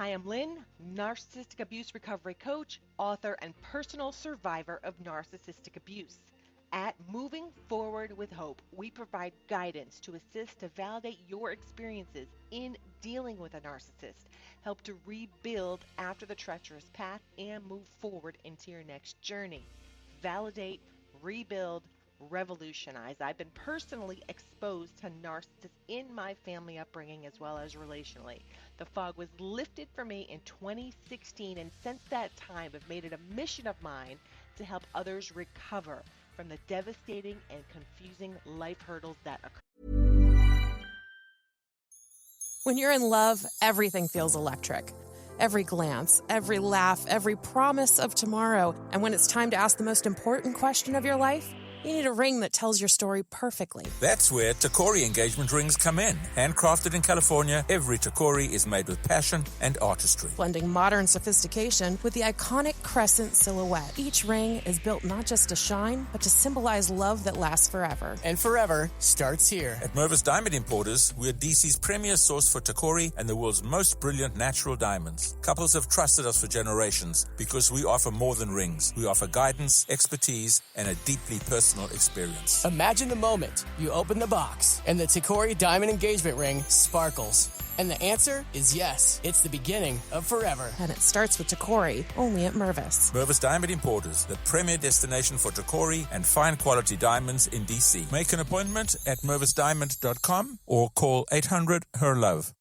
Hi, I'm Lynn, narcissistic abuse recovery coach, author, and personal survivor of narcissistic abuse. At Moving Forward with Hope, we provide guidance to assist to validate your experiences in dealing with a narcissist, help to rebuild after the treacherous path, and move forward into your next journey. Validate, rebuild, revolutionize. I've been personally exposed to narcissists in my family upbringing as well as relationally. The fog was lifted for me in 2016, and since that time, I've made it a mission of mine to help others recover from the devastating and confusing life hurdles that occur. When you're in love, everything feels electric. Every glance, every laugh, every promise of tomorrow. And when it's time to ask the most important question of your life, you need a ring that tells your story perfectly. That's where Takori engagement rings come in. Handcrafted in California, every Takori is made with passion and artistry. Blending modern sophistication with the iconic crescent silhouette. Each ring is built not just to shine, but to symbolize love that lasts forever. And forever starts here. At Mervis Diamond Importers, we're DC's premier source for Takori and the world's most brilliant natural diamonds. Couples have trusted us for generations because we offer more than rings. We offer guidance, expertise, and a deeply personal experience. Imagine the moment you open the box and the Takori diamond engagement ring sparkles. And the answer is yes. It's the beginning of forever. And it starts with Takori, only at Mervis. Mervis Diamond Importers, the premier destination for Takori and fine quality diamonds in DC. Make an appointment at mervisdiamond.com or call 800-HER-LOVE.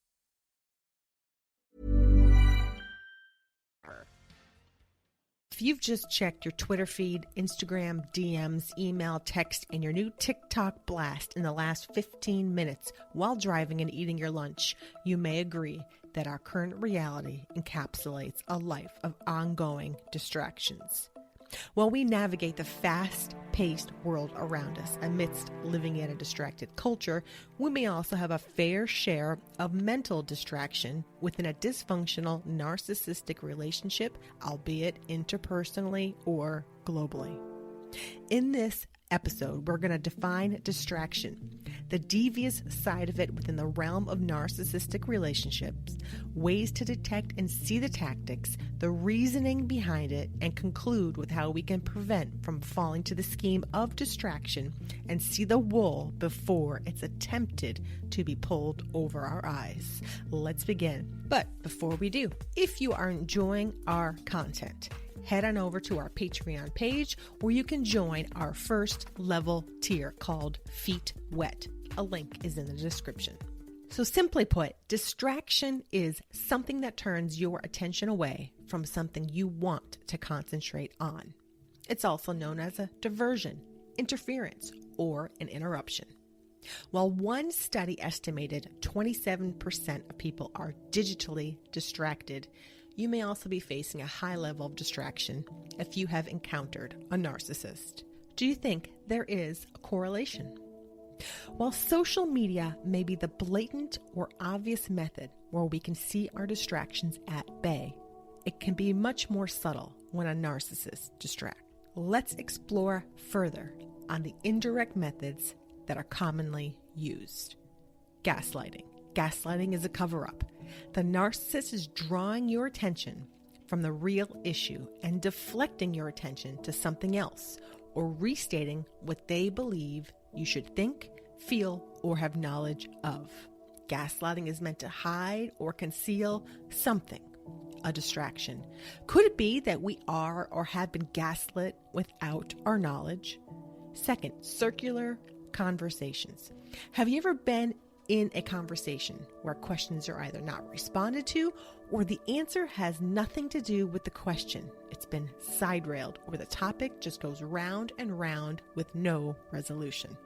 If you've just checked your Twitter feed, Instagram, DMs, email, text, and your new TikTok blast in the last 15 minutes while driving and eating your lunch, you may agree that our current reality encapsulates a life of ongoing distractions. While we navigate the fast-paced world around us amidst living in a distracted culture, we may also have a fair share of mental distraction within a dysfunctional narcissistic relationship, albeit interpersonally or globally. In this episode, we're going to define distraction, the devious side of it within the realm of narcissistic relationships, ways to detect and see the tactics, the reasoning behind it, and conclude with how we can prevent from falling to the scheme of distraction and see the wool before it's attempted to be pulled over our eyes. Let's begin. But before we do, if you are enjoying our content, head on over to our Patreon page where you can join our first level tier called Feet Wet. A link is in the description. So simply put, distraction is something that turns your attention away from something you want to concentrate on. It's also known as a diversion, interference, or an interruption. While one study estimated 27% of people are digitally distracted, you may also be facing a high level of distraction if you have encountered a narcissist. Do you think there is a correlation? While social media may be the blatant or obvious method where we can see our distractions at bay, it can be much more subtle when a narcissist distracts. Let's explore further on the indirect methods that are commonly used. Gaslighting. Gaslighting is a cover-up. The narcissist is drawing your attention from the real issue and deflecting your attention to something else, or restating what they believe you should think, feel, or have knowledge of. Gaslighting is meant to hide or conceal something, a distraction. Could it be that we are or have been gaslit without our knowledge? Second, circular conversations. Have you ever been in a conversation where questions are either not responded to or the answer has nothing to do with the question? It's been side-railed, or the topic just goes round and round with no resolution.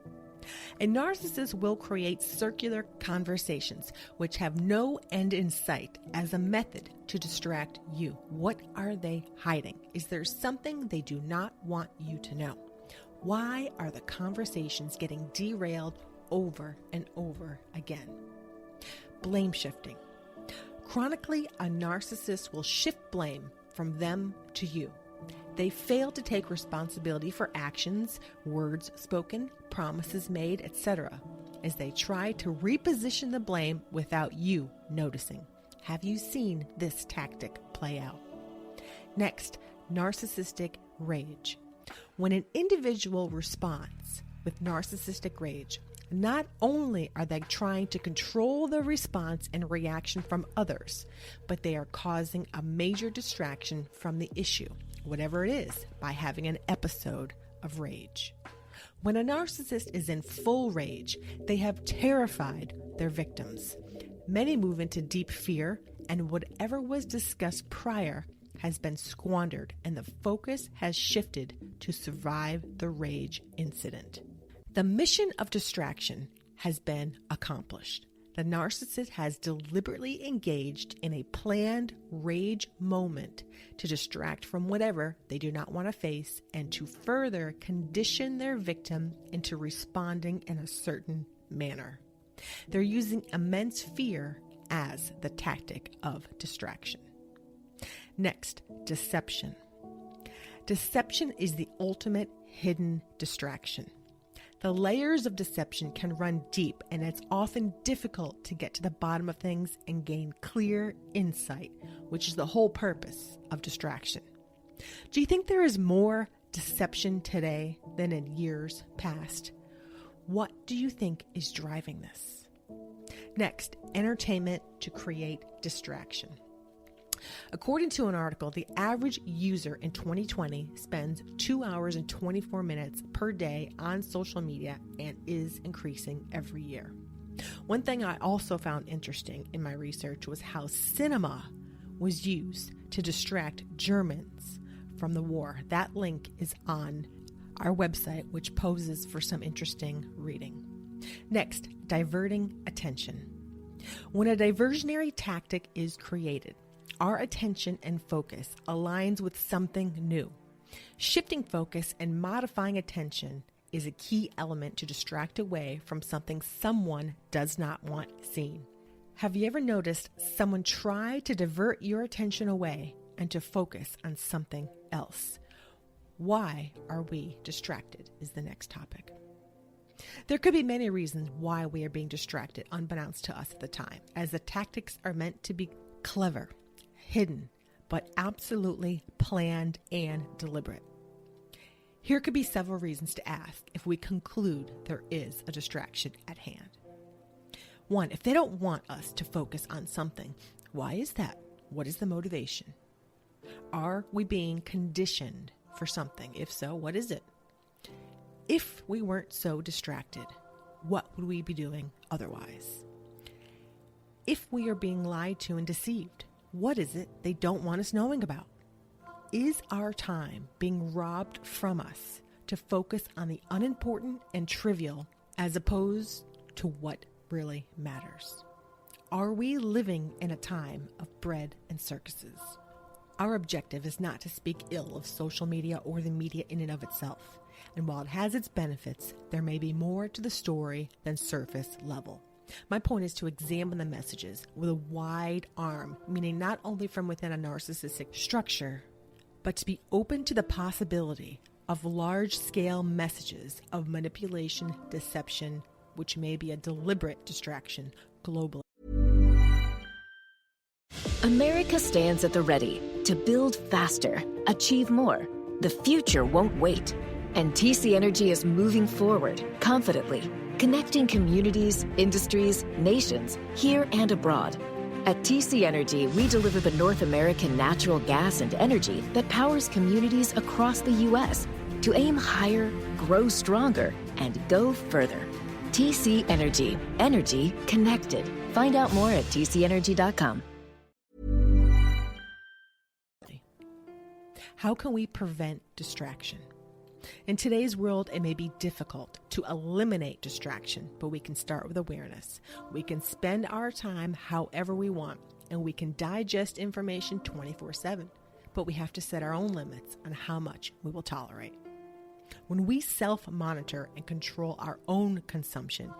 A narcissist will create circular conversations which have no end in sight as a method to distract you. What are they hiding? Is there something they do not want you to know? Why are the conversations getting derailed over and over again? Blame shifting. Chronically, a narcissist will shift blame from them to you. They fail to take responsibility for actions, words spoken, promises made, etc., as they try to reposition the blame without you noticing. Have you seen this tactic play out? Next, narcissistic rage. When an individual responds with narcissistic rage, not only are they trying to control the response and reaction from others, but they are causing a major distraction from the issue, whatever it is, by having an episode of rage. When a narcissist is in full rage, they have terrified their victims. Many move into deep fear, and whatever was discussed prior has been squandered, and the focus has shifted to survive the rage incident. The mission of distraction has been accomplished. The narcissist has deliberately engaged in a planned rage moment to distract from whatever they do not want to face and to further condition their victim into responding in a certain manner. They're using immense fear as the tactic of distraction. Next, deception. Deception is the ultimate hidden distraction. The layers of deception can run deep, and it's often difficult to get to the bottom of things and gain clear insight, which is the whole purpose of distraction. Do you think there is more deception today than in years past? What do you think is driving this? Next, entertainment to create distraction. According to an article, the average user in 2020 spends 2 hours and 24 minutes per day on social media and is increasing every year. One thing I also found interesting in my research was how cinema was used to distract Germans from the war. That link is on our website, which poses for some interesting reading. Next, diverting attention. When a diversionary tactic is created, our attention and focus aligns with something new. Shifting focus and modifying attention is a key element to distract away from something someone does not want seen. Have you ever noticed someone try to divert your attention away and to focus on something else? Why are we distracted is the next topic. There could be many reasons why we are being distracted unbeknownst to us at the time, as the tactics are meant to be clever, hidden, but absolutely planned and deliberate. Here could be several reasons to ask if we conclude there is a distraction at hand. 1, if they don't want us to focus on something, why is that? What is the motivation? Are we being conditioned for something? If so, what is it? If we weren't so distracted, what would we be doing otherwise? If we are being lied to and deceived, what is it they don't want us knowing about? Is our time being robbed from us to focus on the unimportant and trivial as opposed to what really matters? Are we living in a time of bread and circuses? Our objective is not to speak ill of social media or the media in and of itself. And while it has its benefits, there may be more to the story than surface level. My point is to examine the messages with a wide arm, meaning not only from within a narcissistic structure, but to be open to the possibility of large-scale messages of manipulation, deception, which may be a deliberate distraction globally. America stands at the ready to build faster, achieve more. The future won't wait. And TC Energy is moving forward confidently, connecting communities, industries, nations, here and abroad. At TC Energy, we deliver the North American natural gas and energy that powers communities across the U.S. to aim higher, grow stronger, and go further. TC Energy. Energy connected. Find out more at tcenergy.com. How can we prevent distraction? In today's world, it may be difficult to eliminate distraction, but we can start with awareness. We can spend our time however we want, and we can digest information 24/7, but we have to set our own limits on how much we will tolerate. When we self-monitor and control our own consumption,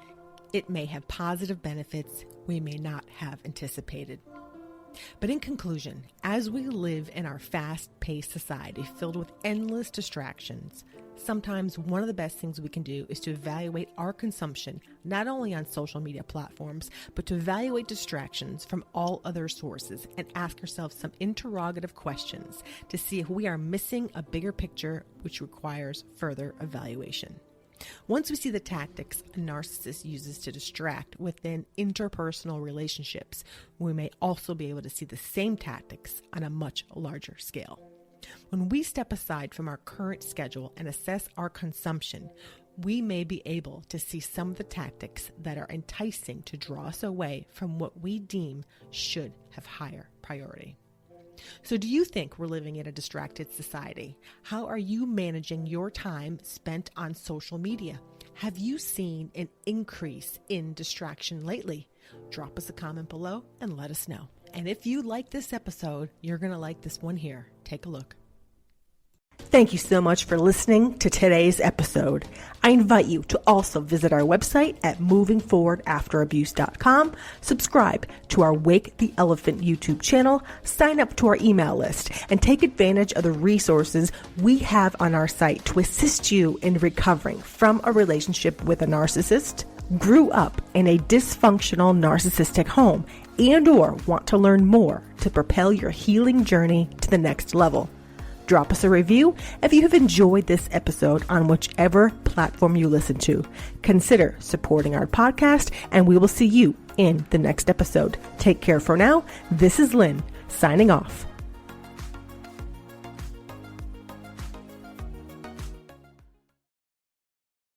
it may have positive benefits we may not have anticipated. But in conclusion, as we live in our fast-paced society filled with endless distractions, sometimes one of the best things we can do is to evaluate our consumption, not only on social media platforms, but to evaluate distractions from all other sources and ask ourselves some interrogative questions to see if we are missing a bigger picture, which requires further evaluation. Once we see the tactics a narcissist uses to distract within interpersonal relationships, we may also be able to see the same tactics on a much larger scale. When we step aside from our current schedule and assess our consumption, we may be able to see some of the tactics that are enticing to draw us away from what we deem should have higher priority. So do you think we're living in a distracted society? How are you managing your time spent on social media? Have you seen an increase in distraction lately? Drop us a comment below and let us know. And if you like this episode, you're going to like this one here. Take a look. Thank you so much for listening to today's episode. I invite you to also visit our website at movingforwardafterabuse.com, subscribe to our Wake the Elephant YouTube channel, sign up to our email list, and take advantage of the resources we have on our site to assist you in recovering from a relationship with a narcissist, grew up in a dysfunctional narcissistic home, and or want to learn more to propel your healing journey to the next level. Drop us a review if you have enjoyed this episode on whichever platform you listen to. Consider supporting our podcast, and we will see you in the next episode. Take care for now. This is Lynn, signing off.